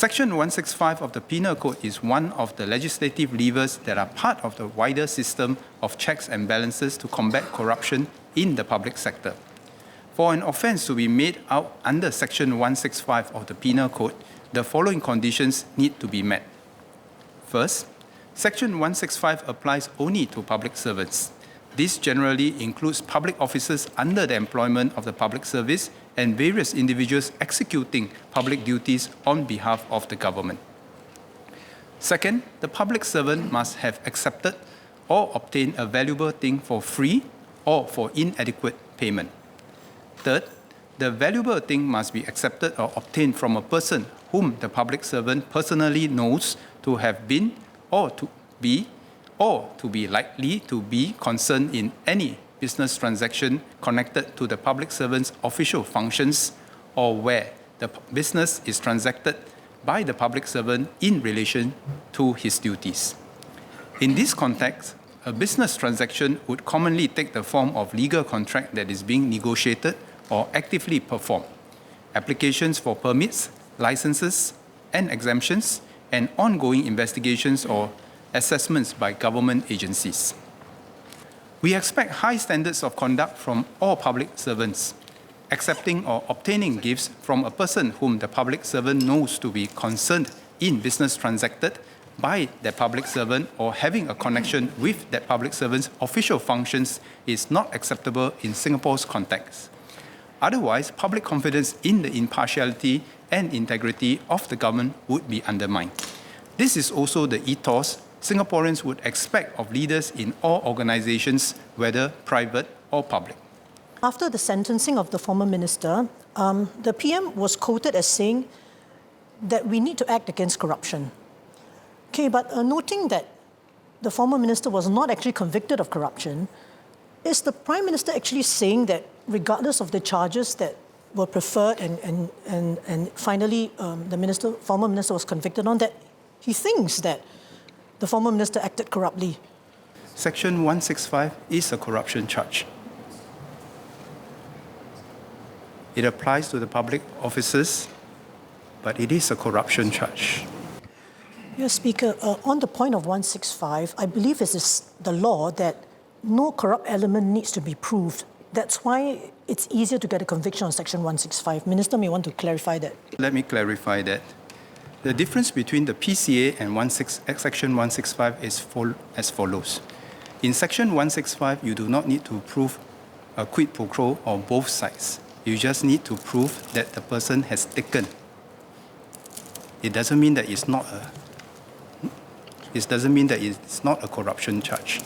Section 165 of the Penal Code is one of the legislative levers that are part of the wider system of checks and balances to combat corruption in the public sector. For an offence to be made out under Section 165 of the Penal Code, the following conditions need to be met. First, Section 165 applies only to public servants. This generally includes public officers under the employment of the public service and various individuals executing public duties on behalf of the government. Second, the public servant must have accepted or obtained a valuable thing for free or for inadequate payment. Third, the valuable thing must be accepted or obtained from a person whom the public servant personally knows to have been or to be likely to be concerned in any business transaction connected to the public servant's official functions or where the business is transacted by the public servant in relation to his duties. In this context, a business transaction would commonly take the form of legal contract that is being negotiated or actively performed, applications for permits, licenses, and exemptions, and ongoing investigations or assessments by government agencies. We expect high standards of conduct from all public servants. Accepting or obtaining gifts from a person whom the public servant knows to be concerned in business transacted by the public servant or having a connection with that public servant's official functions is not acceptable in Singapore's context. Otherwise, public confidence in the impartiality and integrity of the government would be undermined. This is also the ethos Singaporeans would expect of leaders in all organizations, whether private or public. After the sentencing of the former minister, the PM was quoted as saying that we need to act against corruption. Okay, but noting that the former minister was not actually convicted of corruption, is the Prime Minister actually saying that regardless of the charges that were preferred and finally the former minister was convicted on, that he thinks that the former minister acted corruptly? Section 165 is a corruption charge. It applies to the public officers, but it is a corruption charge. Yes, Speaker, on the point of 165, I believe it is the law that no corrupt element needs to be proved. That's why it's easier to get a conviction on Section 165. Minister may want to clarify that. Let me clarify that. The difference between the PCA and Section 165 is as follows. In Section 165, you do not need to prove a quid pro quo on both sides. You just need to prove that the person has taken. It doesn't mean that it's not a corruption charge.